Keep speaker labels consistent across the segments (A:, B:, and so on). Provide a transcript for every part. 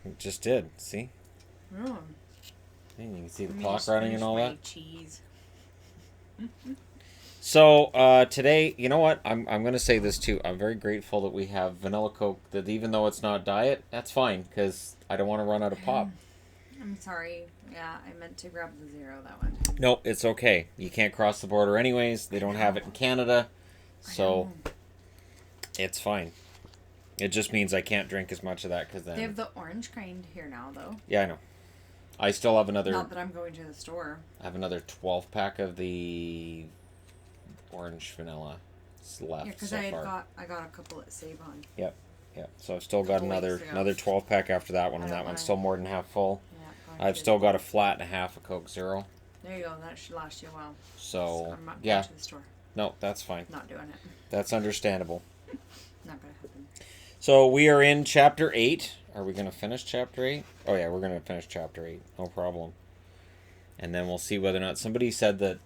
A: It just did. See?
B: Oh.
A: And you can see the clock running and all that.
B: Cheese.
A: So today, you know what? I'm going to say this too. I'm very grateful that we have vanilla Coke. That even though it's not diet, that's fine because I don't want to run out of pop.
B: I'm sorry. Yeah, I meant to grab the zero that one.
A: No, it's okay. You can't cross the border anyways. They don't have it in Canada, so it's fine. It just means I can't drink as much of that because then
B: They have the orange kind here now, though.
A: yeah, I know. I still have another.
B: Not that I'm going to the store.
A: I have another 12 pack of the orange vanilla left.
B: Yeah, because
A: so
B: I
A: far.
B: got a couple at Save On.
A: Yep. So I've still got another 12 pack after that one, and that one's still more than half full.
B: Yeah,
A: I've still got a flat and a half of Coke Zero.
B: There you go. That should last you a while.
A: So
B: I'm not
A: yeah.
B: going to the store.
A: No, that's fine.
B: Not doing it.
A: That's understandable.
B: Not gonna happen.
A: So we are in chapter 8. Are we going to finish chapter 8? Oh yeah, we're going to finish chapter 8. No problem. And then we'll see whether or not somebody said that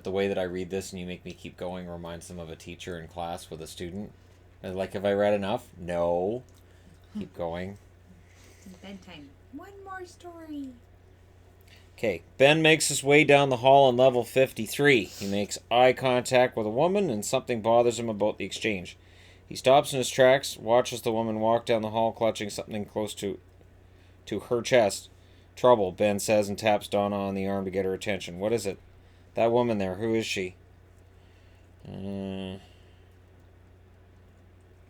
A: the way that I read this and you make me keep going reminds them of a teacher in class with a student. Like, have I read enough? No. Keep going.
B: Bedtime. One more story.
A: Okay, Ben makes his way down the hall on level 53. He makes eye contact with a woman, and something bothers him about the exchange. He stops in his tracks, watches the woman walk down the hall, clutching something close to her chest. Trouble, Ben says, and taps Donna on the arm to get her attention. What is it? That woman there, who is she? I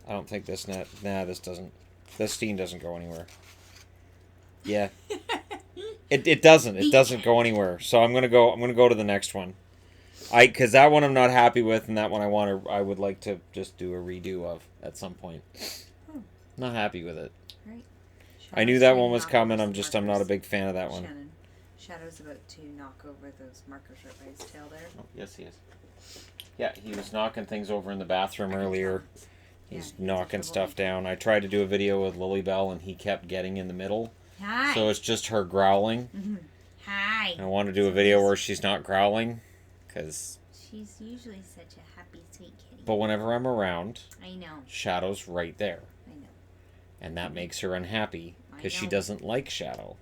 A: don't think this net. Nah, this doesn't. This scene doesn't go anywhere. Yeah. It doesn't. It doesn't go anywhere. So I'm gonna go to the next one. Because that one I'm not happy with, and that one I would like to just do a redo of at some point. Not happy with it.
B: Right.
A: I knew that one was coming. I'm not a big fan of that one.
B: Shannon. Shadow's about to knock over those markers right by his tail there.
A: Oh, yes, he is. Yeah, he was knocking things over in the bathroom earlier. He's knocking stuff down. I tried to do a video with Lilybell, and he kept getting in the middle.
B: Hi.
A: So it's just her growling.
B: Mm-hmm. Hi.
A: I want to do a video where she's not growling, because
B: she's usually such a happy, sweet kitty.
A: But whenever I'm around,
B: I know.
A: Shadow's right there.
B: I know.
A: And that makes her unhappy, because she doesn't like Shadow.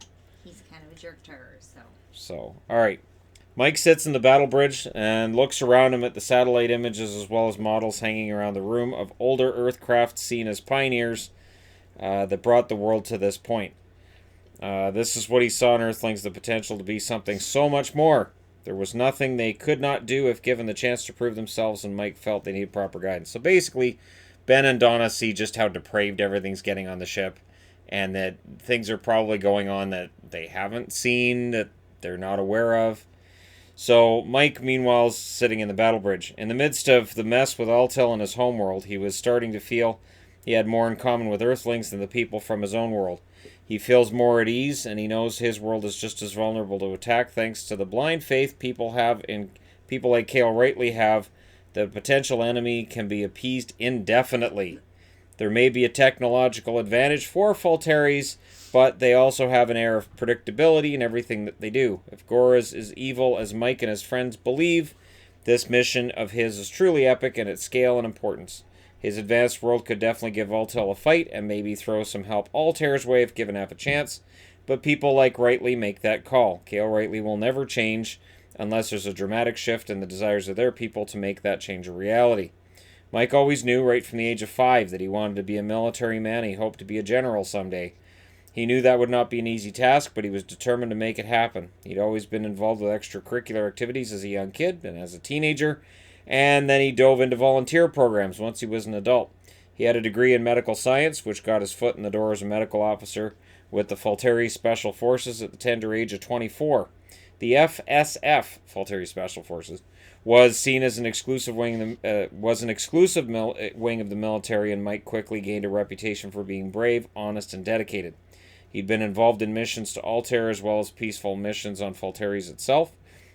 B: He's kind of a jerk to her, so.
A: So, alright. Mike sits in the battle bridge and looks around him at the satellite images as well as models hanging around the room of older Earthcraft seen as pioneers that brought the world to this point. This is what he saw in Earthlings, the potential to be something so much more. There was nothing they could not do if given the chance to prove themselves, and Mike felt they needed proper guidance. So basically, Ben and Donna see just how depraved everything's getting on the ship, and that things are probably going on that they haven't seen, that they're not aware of. So Mike, meanwhile, is sitting in the battle bridge. In the midst of the mess with Altel and his homeworld, he was starting to feel he had more in common with Earthlings than the people from his own world. He feels more at ease, and he knows his world is just as vulnerable to attack thanks to the blind faith people have in people like Cale Rightly have. The potential enemy can be appeased indefinitely. There may be a technological advantage for Falteris, but they also have an air of predictability in everything that they do. If Gora is as evil as Mike and his friends believe, this mission of his is truly epic in its scale and importance. His advanced world could definitely give Altel a fight and maybe throw some help Altair's way if given half a chance, but people like Rightly make that call. Cale Rightly will never change unless there's a dramatic shift in the desires of their people to make that change a reality. Mike always knew right from the age of 5 that he wanted to be a military man. He hoped to be a general someday. He knew that would not be an easy task, but he was determined to make it happen. He'd always been involved with extracurricular activities as a young kid and as a teenager, and then he dove into volunteer programs once he was an adult. He had a degree in medical science, which got his foot in the door as a medical officer with the Falteri Special Forces at the tender age of 24. The FSF, Falteri Special Forces, was seen as an exclusive wing of the military, and Mike quickly gained a reputation for being brave, honest, and dedicated. He'd been involved in missions to Altair as well as peaceful missions on Falteris itself.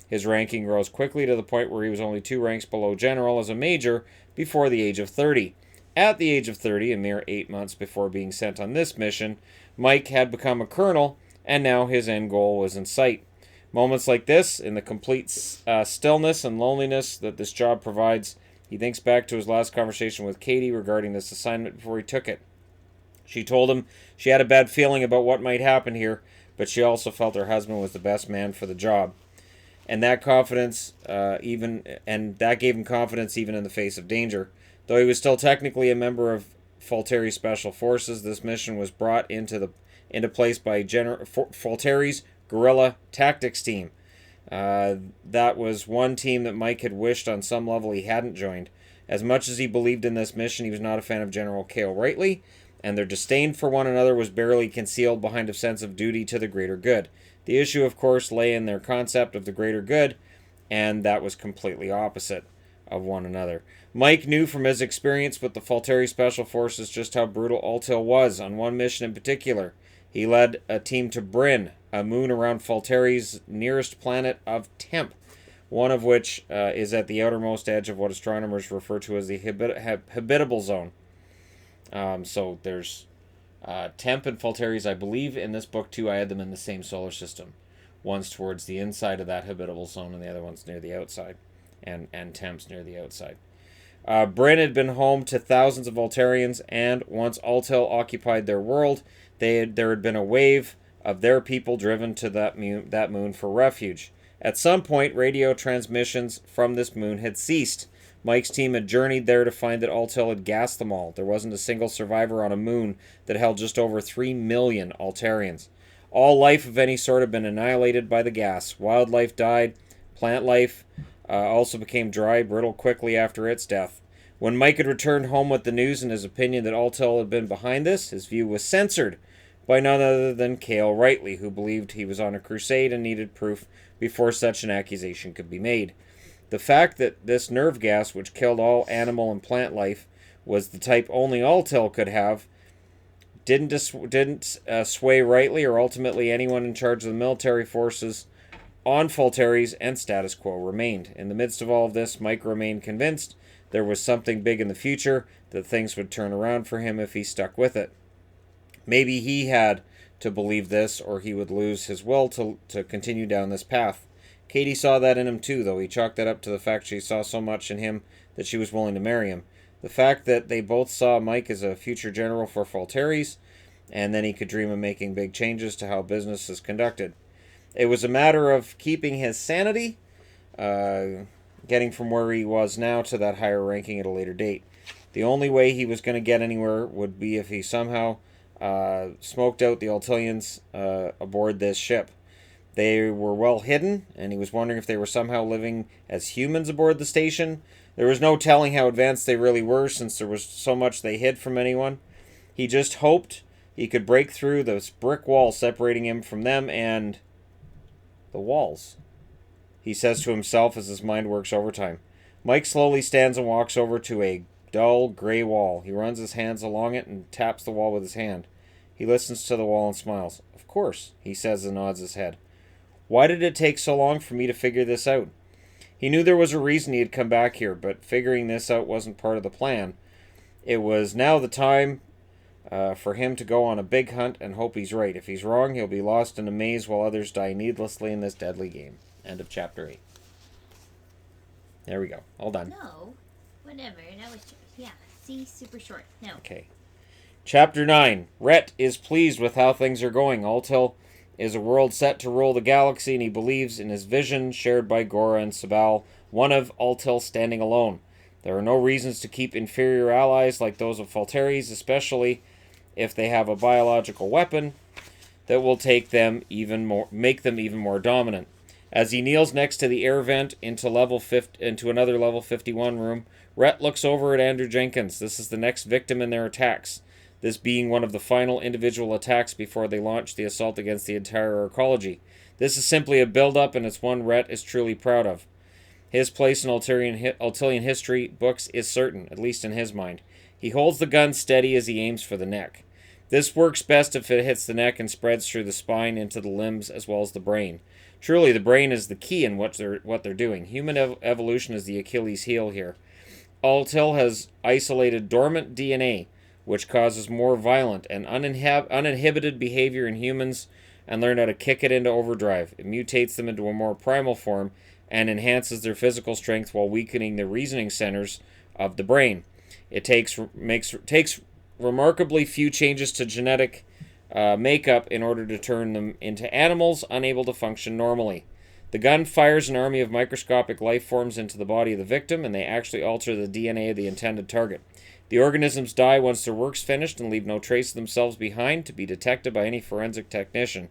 A: His ranking rose quickly to the point where he was only 2 ranks below general as a major before the age of 30. At the age of 30, a mere 8 months before being sent on this mission, Mike had become a colonel, and now his end goal was in sight. Moments like this, in the complete stillness and loneliness that this job provides, he thinks back to his last conversation with Katie regarding this assignment before he took it. She told him she had a bad feeling about what might happen here, but she also felt her husband was the best man for the job. And that confidence, that gave him confidence even in the face of danger. Though he was still technically a member of Falteri's special forces, this mission was brought into place by Falteri's guerrilla tactics team. That was one team that Mike had wished on some level he hadn't joined. As much as he believed in this mission, he was not a fan of General Cale Rightly, and their disdain for one another was barely concealed behind a sense of duty to the greater good. The issue, of course, lay in their concept of the greater good, and that was completely opposite of one another. Mike knew from his experience with the Falteri Special Forces just how brutal Altil was. On one mission in particular, he led a team to Bryn, a moon around Falteri's nearest planet of Temp, one of which is at the outermost edge of what astronomers refer to as the habitable zone. So there's Temp and Falteris, I believe in this book too, I had them in the same solar system. One's towards the inside of that habitable zone and the other one's near the outside. And Temp's near the outside. Bryn had been home to thousands of Altarians, and once Altil occupied their world, there had been a wave of their people driven to that moon for refuge. At some point, radio transmissions from this moon had ceased. Mike's team had journeyed there to find that Altil had gassed them all. There wasn't a single survivor on a moon that held just over 3 million Altarians. All life of any sort had been annihilated by the gas. Wildlife died. Plant life also became dry, brittle quickly after its death. When Mike had returned home with the news and his opinion that Altil had been behind this, his view was censored by none other than Cale Rightly, who believed he was on a crusade and needed proof before such an accusation could be made. The fact that this nerve gas, which killed all animal and plant life, was the type only Altil could have, didn't sway Rightly or ultimately anyone in charge of the military forces on Falteris, and status quo remained. In the midst of all of this, Mike remained convinced there was something big in the future, that things would turn around for him if he stuck with it. Maybe he had to believe this, or he would lose his will to continue down this path. Katie saw that in him too, though he chalked that up to the fact she saw so much in him that she was willing to marry him. The fact that they both saw Mike as a future general for Falteris, and then he could dream of making big changes to how business is conducted. It was a matter of keeping his sanity, getting from where he was now to that higher ranking at a later date. The only way he was going to get anywhere would be if he somehow smoked out the Altilians aboard this ship. They were well hidden, and he was wondering if they were somehow living as humans aboard the station. There was no telling how advanced they really were, since there was so much they hid from anyone. He just hoped he could break through this brick wall separating him from them and the walls, he says to himself as his mind works overtime. Mike slowly stands and walks over to a dull gray wall. He runs his hands along it and taps the wall with his hand. He listens to the wall and smiles. Of course, he says and nods his head. Why did it take so long for me to figure this out? He knew there was a reason he had come back here, but figuring this out wasn't part of the plan. It was now the time for him to go on a big hunt and hope he's right. If he's wrong, he'll be lost in a maze while others die needlessly in this deadly game. End of chapter 8. There we go. All done.
B: No, whatever. That was yeah. See, super short. No.
A: Okay. Chapter 9. Rhett is pleased with how things are going. Altil is a world set to rule the galaxy, and he believes in his vision shared by Gora and Sabal, one of Altil standing alone. There are no reasons to keep inferior allies like those of Falteris, especially if they have a biological weapon that will make them even more dominant. As he kneels next to the air vent into another level 51 room, Rhett looks over at Andrew Jenkins. This is the next victim in their attacks, this being one of the final individual attacks before they launch the assault against the entire ecology. This is simply a build-up, and it's one Rhett is truly proud of. His place in Altilian history books is certain, at least in his mind. He holds the gun steady as he aims for the neck. This works best if it hits the neck and spreads through the spine into the limbs as well as the brain. Truly, the brain is the key in what they're doing. Human evolution is the Achilles heel here. Altil has isolated dormant DNA, which causes more violent and uninhibited behavior in humans, and learned how to kick it into overdrive. It mutates them into a more primal form and enhances their physical strength while weakening the reasoning centers of the brain. It takes remarkably few changes to genetic makeup in order to turn them into animals unable to function normally. The gun fires an army of microscopic life forms into the body of the victim, and they actually alter the DNA of the intended target. The organisms die once their work's finished and leave no trace of themselves behind to be detected by any forensic technician.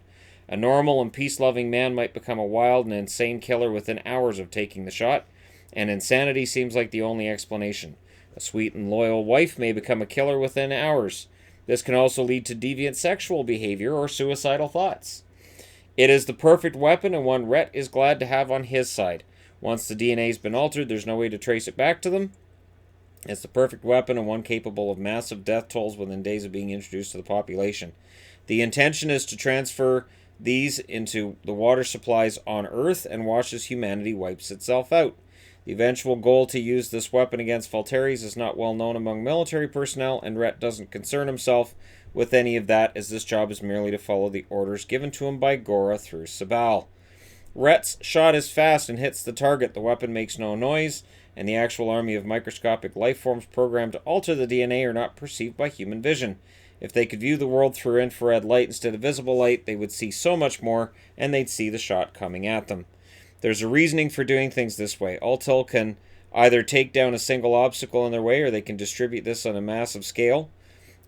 A: A normal and peace-loving man might become a wild and insane killer within hours of taking the shot, and insanity seems like the only explanation. A sweet and loyal wife may become a killer within hours. This can also lead to deviant sexual behavior or suicidal thoughts. It is the perfect weapon and one Rhett is glad to have on his side. Once the DNA's been altered, there's no way to trace it back to them. It's the perfect weapon and one capable of massive death tolls within days of being introduced to the population. The intention is to transfer these into the water supplies on Earth and watch as humanity wipes itself out. The eventual goal to use this weapon against Falteres is not well known among military personnel, and Rhett doesn't concern himself with any of that, as this job is merely to follow the orders given to him by Gora through Sabal. Rhett's shot is fast and hits the target. The weapon makes no noise, and the actual army of microscopic life forms programmed to alter the DNA are not perceived by human vision. If they could view the world through infrared light instead of visible light, they would see so much more, and they'd see the shot coming at them. There's a reasoning for doing things this way. Ultil can either take down a single obstacle in their way, or they can distribute this on a massive scale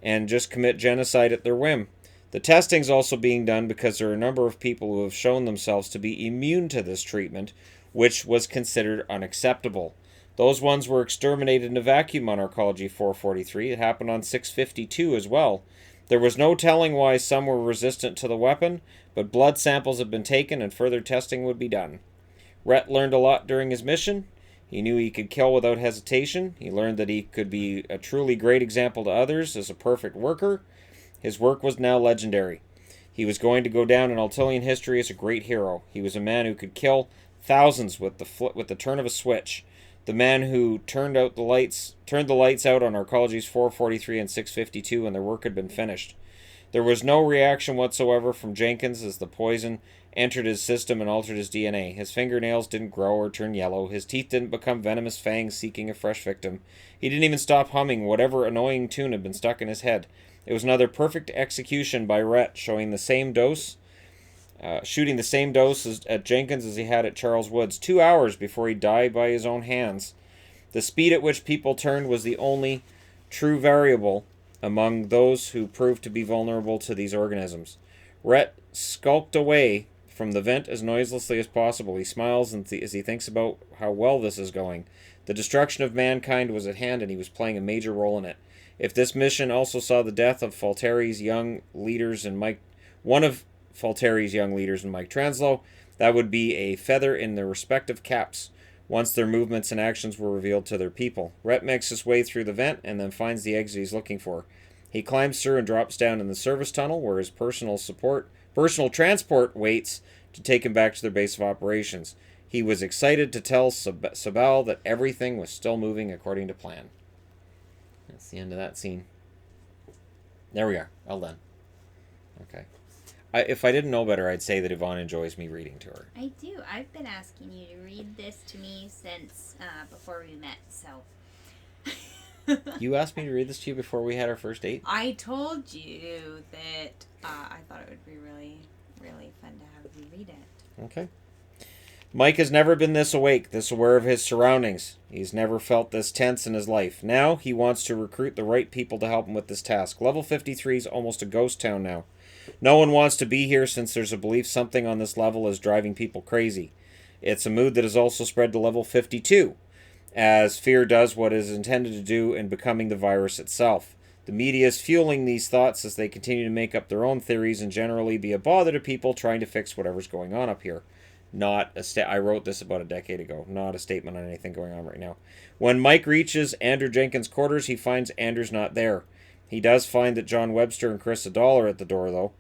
A: and just commit genocide at their whim. The testing's also being done because there are a number of people who have shown themselves to be immune to this treatment, which was considered unacceptable. Those ones were exterminated in a vacuum on Arcology 443. It happened on 652 as well. There was no telling why some were resistant to the weapon, but blood samples have been taken and further testing would be done. Rhett learned a lot during his mission. He knew he could kill without hesitation. He learned that he could be a truly great example to others as a perfect worker. His work was now legendary. He was going to go down in Altilian history as a great hero. He was a man who could kill thousands with the turn of a switch. The man who turned the lights out on Arcologies 443 and 652 when their work had been finished. There was no reaction whatsoever from Jenkins as the poison entered his system and altered his DNA. His fingernails didn't grow or turn yellow. His teeth didn't become venomous fangs seeking a fresh victim. He didn't even stop humming whatever annoying tune had been stuck in his head. It was another perfect execution by Rhett, shooting the same dose at Jenkins as he had at Charles Woods, 2 hours before he died by his own hands. The speed at which people turned was the only true variable among those who proved to be vulnerable to these organisms. Rhett skulked away from the vent as noiselessly as possible. He smiles as he thinks about how well this is going. The destruction of mankind was at hand, and he was playing a major role in it. If this mission also saw the death of Falteri's young leaders and one of Falteri's young leaders and Mike Translow, that would be a feather in their respective caps once their movements and actions were revealed to their people. Rhett makes his way through the vent and then finds the exit he's looking for. He climbs through and drops down in the service tunnel where his personal transport waits to take him back to their base of operations. He was excited to tell Sabal that everything was still moving according to plan. That's the end of that scene. There we are. All done. Okay. If I didn't know better, I'd say that Yvonne enjoys me reading to her.
C: I do. I've been asking you to read this to me since before we met, so.
A: You asked me to read this to you before we had our first date?
B: I told you that I thought it would be really, really fun to have you read it.
A: Okay. Mike has never been this awake, this aware of his surroundings. He's never felt this tense in his life. Now, he wants to recruit the right people to help him with this task. Level 53 is almost a ghost town now. No one wants to be here since there's a belief something on this level is driving people crazy. It's a mood that has also spread to level 52, as fear does what it is intended to do in becoming the virus itself. The media is fueling these thoughts as they continue to make up their own theories and generally be a bother to people trying to fix whatever's going on up here. I wrote this about a decade ago. Not a statement on anything going on right now. When Mike reaches Andrew Jenkins' quarters, he finds Andrew's not there. He does find that John Webster and Chris Adall are at the door, though.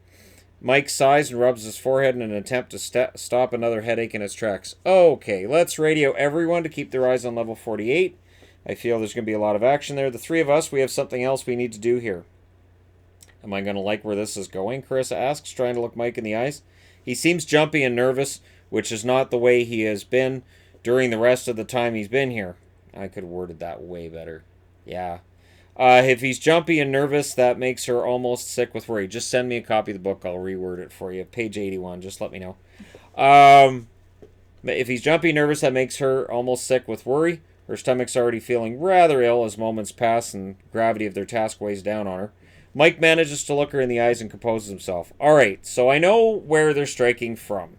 A: Mike sighs and rubs his forehead in an attempt to stop another headache in its tracks. Okay, let's radio everyone to keep their eyes on level 48. I feel there's going to be a lot of action there. The three of us, we have something else we need to do here. Am I going to like where this is going? Carissa asks, trying to look Mike in the eyes. He seems jumpy and nervous, which is not the way he has been during the rest of the time he's been here. I could have worded that way better. Yeah. If he's jumpy and nervous, that makes her almost sick with worry. Just send me a copy of the book. I'll reword it for you. Page 81. Just let me know. If he's jumpy, nervous, that makes her almost sick with worry. Her stomach's already feeling rather ill as moments pass and gravity of their task weighs down on her. Mike manages to look her in the eyes and composes himself. Alright, so I know where they're striking from.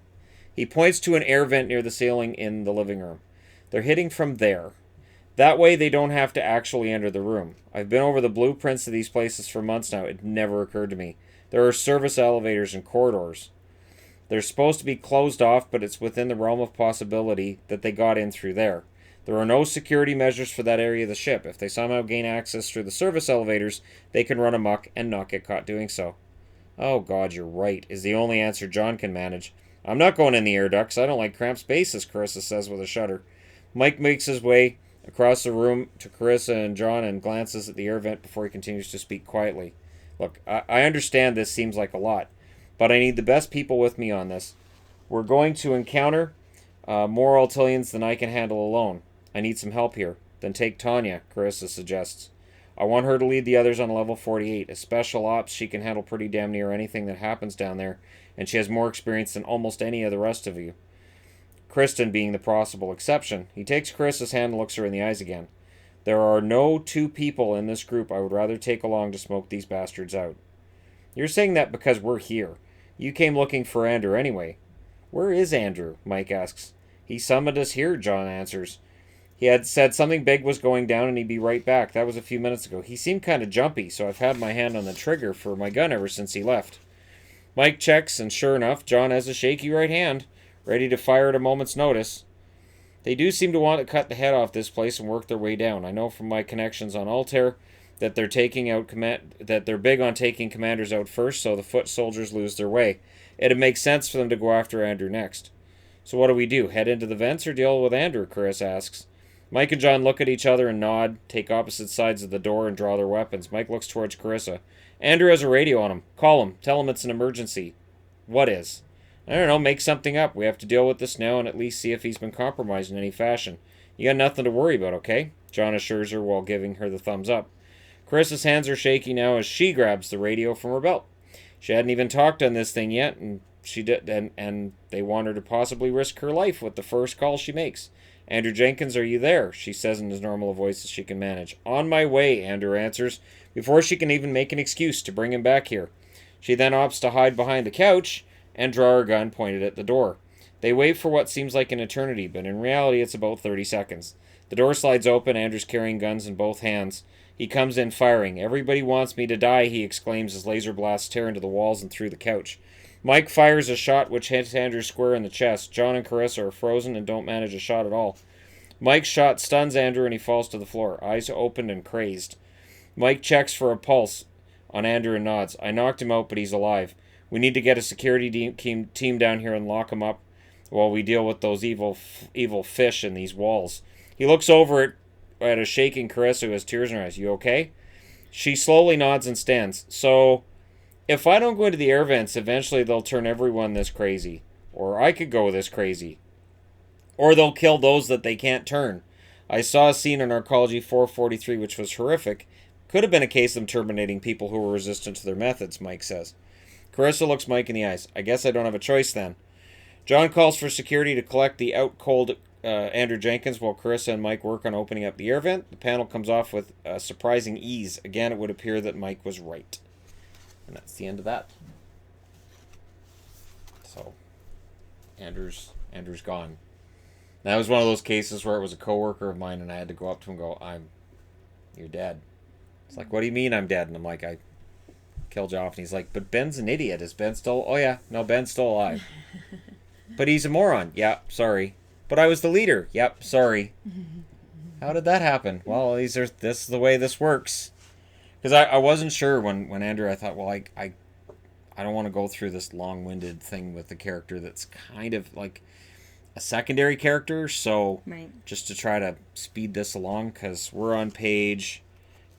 A: He points to an air vent near the ceiling in the living room. They're hitting from there. That way they don't have to actually enter the room. I've been over the blueprints of these places for months now. It never occurred to me. There are service elevators and corridors. They're supposed to be closed off, but it's within the realm of possibility that they got in through there. There are no security measures for that area of the ship. If they somehow gain access through the service elevators, they can run amok and not get caught doing so. Oh God, you're right, is the only answer John can manage. I'm not going in the air ducts. I don't like cramped spaces, Carissa says with a shudder. Mike makes his way across the room to Carissa and John and glances at the air vent before he continues to speak quietly. Look, I understand this seems like a lot, but I need the best people with me on this. We're going to encounter more Altilians than I can handle alone. I need some help here. Then take Tanya, Carissa suggests. I want her to lead the others on level 48. As special ops, she can handle pretty damn near anything that happens down there, and she has more experience than almost any of the rest of you. Kristen being the possible exception. He takes Carissa's hand and looks her in the eyes again. There are no two people in this group I would rather take along to smoke these bastards out. You're saying that because we're here. You came looking for Andrew anyway. Where is Andrew? Mike asks. He summoned us here, John answers. He had said something big was going down and he'd be right back. That was a few minutes ago. He seemed kind of jumpy, so I've had my hand on the trigger for my gun ever since he left. Mike checks, and sure enough, John has a shaky right hand, ready to fire at a moment's notice. They do seem to want to cut the head off this place and work their way down. I know from my connections on Altair that they're big on taking commanders out first, so the foot soldiers lose their way. It'd make sense for them to go after Andrew next. So what do? Head into the vents or deal with Andrew? Chris asks. Mike and John look at each other and nod, take opposite sides of the door, and draw their weapons. Mike looks towards Carissa. Andrew has a radio on him. Call him. Tell him it's an emergency. What is? I don't know. Make something up. We have to deal with this now and at least see if he's been compromised in any fashion. You got nothing to worry about, okay? John assures her while giving her the thumbs up. Carissa's hands are shaky now as she grabs the radio from her belt. She hadn't even talked on this thing yet, and they want her to possibly risk her life with the first call she makes. Andrew Jenkins, are you there? She says in as normal a voice as she can manage. On my way, Andrew answers, before she can even make an excuse to bring him back here. She then opts to hide behind the couch and draw her gun pointed at the door. They wait for what seems like an eternity, but in reality it's about 30 seconds. The door slides open, Andrew's carrying guns in both hands. He comes in firing. Everybody wants me to die, he exclaims as laser blasts tear into the walls and through the couch. Mike fires a shot which hits Andrew square in the chest. John and Carissa are frozen and don't manage a shot at all. Mike's shot stuns Andrew and he falls to the floor, eyes opened and crazed. Mike checks for a pulse on Andrew and nods. I knocked him out, but he's alive. We need to get a security team down here and lock him up while we deal with those evil fish in these walls. He looks over at a shaking Carissa who has tears in her eyes. You okay? She slowly nods and stands. So, if I don't go into the air vents, eventually they'll turn everyone this crazy. Or I could go this crazy. Or they'll kill those that they can't turn. I saw a scene in Arcology 443 which was horrific. Could have been a case of them terminating people who were resistant to their methods, Mike says. Carissa looks Mike in the eyes. I guess I don't have a choice then. John calls for security to collect the out-cold Andrew Jenkins while Carissa and Mike work on opening up the air vent. The panel comes off with surprising ease. Again, it would appear that Mike was right. And that's the end of that. So, Andrew's gone. That was one of those cases where it was a coworker of mine and I had to go up to him and go, you're dead. It's like, what do you mean I'm dead? And I'm like, I killed you off. And he's like, but Ben's an idiot. Is Ben still? Oh yeah, no, Ben's still alive. But he's a moron. Yeah, sorry. But I was the leader. Yep, sorry. How did that happen? Well, this is the way this works. Because I wasn't sure when Andrew, I thought, well, I don't want to go through this long-winded thing with the character that's kind of like a secondary character. So
B: Right.
A: just to try to speed this along, because we're on page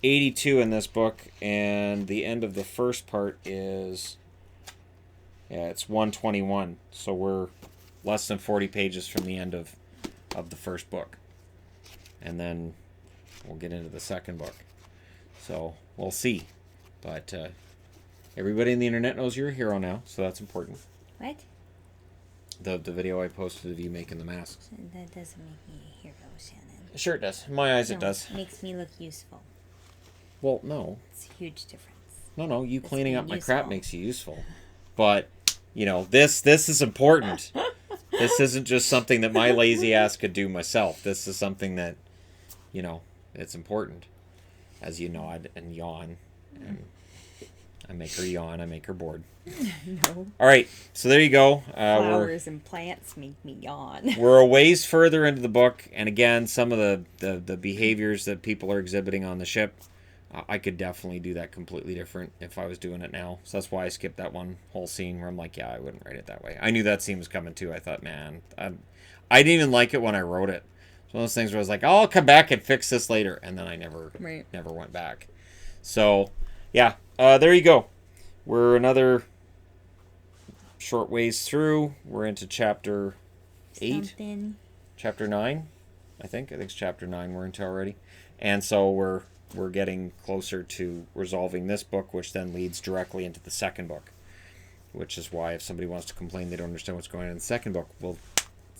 A: 82 in this book, and the end of the first part is, it's 121. So we're less than 40 pages from the end of the first book. And then we'll get into the second book. So we'll see. But everybody on the internet knows you're a hero now, so that's important.
C: What?
A: The video I posted of you making the masks.
C: That doesn't make me a hero, Shannon.
A: Sure it does. In my eyes,
C: No,
A: it does.
C: It makes me look useful.
A: Well, no.
C: It's a huge difference.
A: No. You
C: That's
A: cleaning up
C: being
A: my crap
C: useful.
A: makes you useful. But, this is important. This isn't just something that my lazy ass could do myself. This is something that, it's important. As you nod and yawn. And I make her yawn. I make her bored.
C: No.
A: All right. So there you go.
C: Flowers and plants make me yawn.
A: We're a ways further into the book. And again, some of the behaviors that people are exhibiting on the ship, I could definitely do that completely different if I was doing it now. So that's why I skipped that one whole scene where I'm like, yeah, I wouldn't write it that way. I knew that scene was coming too. I thought, man, I didn't even like it when I wrote it. It's one of those things where I was like, I'll come back and fix this later. And then I never went back. So, yeah, there you go. We're another short ways through. We're into chapter 8.
C: Something.
A: Chapter 9, I think. I think it's chapter 9 we're into already. And so we're getting closer to resolving this book, which then leads directly into the second book. Which is why if somebody wants to complain they don't understand what's going on in the second book, well,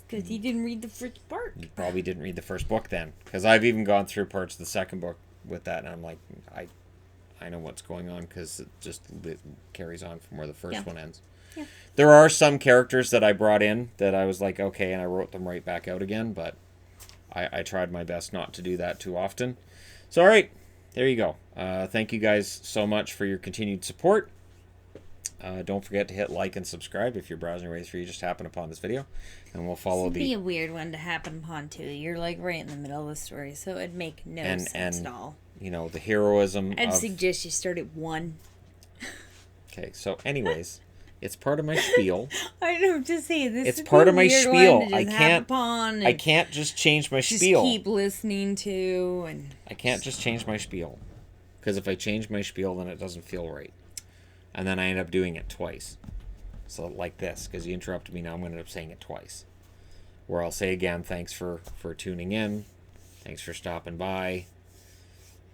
C: Because you didn't read the first part.
A: you probably didn't read the first book then. Because I've even gone through parts of the second book with that, and I'm like, I know what's going on because it carries on from where the first one ends.
C: Yeah.
A: There are some characters that I brought in that I was like, okay, and I wrote them right back out again, but I tried my best not to do that too often. So, all right, there you go. Thank you guys so much for your continued support. Don't forget to hit like and subscribe if you're browsing your way through. You just happen upon this video, and we'll follow
C: This would be a weird one to happen upon too. You're like right in the middle of the story, so it'd make no sense at all.
A: The heroism.
C: I'd suggest you start at 1.
A: Okay, so anyways, it's part of my spiel.
C: I know, just say this.
A: It's
C: would
A: part
C: be
A: of my
C: a weird
A: spiel.
C: one to
A: I
C: just
A: can't-
C: hap upon and
A: I can't just change my
C: just
A: spiel.
C: keep listening to and.
A: I can't just change my spiel. Because if I change my spiel, then it doesn't feel right. And then I end up doing it twice. So like this, because you interrupted me, now I'm going to end up saying it twice. Where I'll say again, thanks for tuning in. Thanks for stopping by.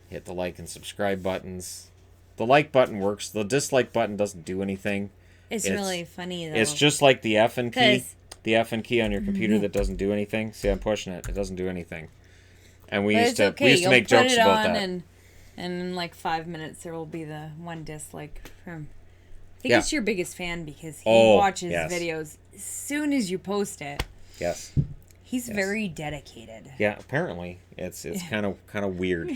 A: Hit the like and subscribe buttons. The like button works. The dislike button doesn't do anything.
C: It's really funny though.
A: It's just like the F and key.
C: 'Cause-
A: The F and key on your computer that doesn't do anything. See, I'm pushing it. It doesn't do anything. And we used to
C: You'll
A: make
C: put
A: jokes
C: it
A: about
C: on
A: that.
C: And in like 5 minutes there will be the one dislike from. I think
A: Yeah.
C: it's your biggest fan because he
A: Oh,
C: watches
A: yes.
C: videos as soon as you post it.
A: Yes.
C: He's
A: Yes.
C: very dedicated.
A: Yeah, apparently it's kind of weird.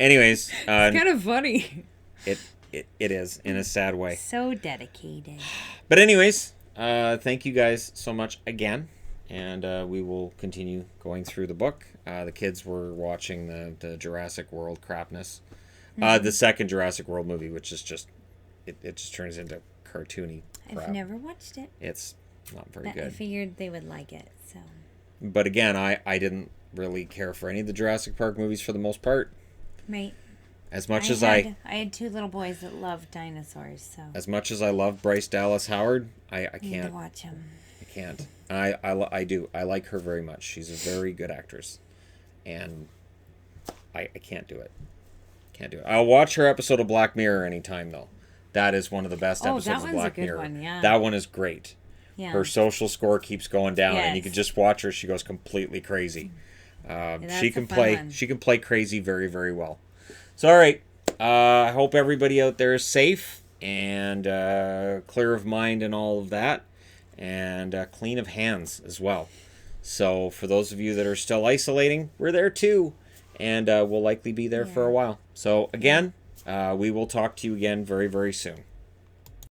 A: Anyways,
C: It's kind of funny.
A: it is in a sad way.
C: So dedicated.
A: But anyways, thank you guys so much again, and we will continue going through the book. The kids were watching the Jurassic World crapness, the second Jurassic World movie, which is just it just turns into cartoony crap.
C: I've never watched it.
A: It's not very
C: But I
A: good.
C: figured they would like it, so.
A: But again, I didn't really care for any of the Jurassic Park movies for the most part.
C: Right.
A: As much
C: I had 2 little boys that loved dinosaurs, so.
A: as much as I love Bryce Dallas Howard, I
C: You need to
A: can't.
C: watch them.
A: I can't. I do. I like her very much. She's a very good actress, and I can't do it. Can't do it. I'll watch her episode of Black Mirror anytime though. That is one of the best
C: Oh,
A: episodes
C: that
A: of
C: one's a
A: Black
C: good
A: Mirror.
C: one, yeah.
A: That one is great.
C: Yeah.
A: Her social score keeps going down, and you
C: Yes.
A: can just watch her. She goes completely crazy.
C: that's
A: She
C: a
A: can
C: fun
A: play.
C: one.
A: She can play crazy very, very well. So, all right. I hope everybody out there is safe and clear of mind and all of that, and clean of hands as well. So, for those of you that are still isolating, we're there too, and we'll likely be there for a while. So, again, we will talk to you again very, very soon.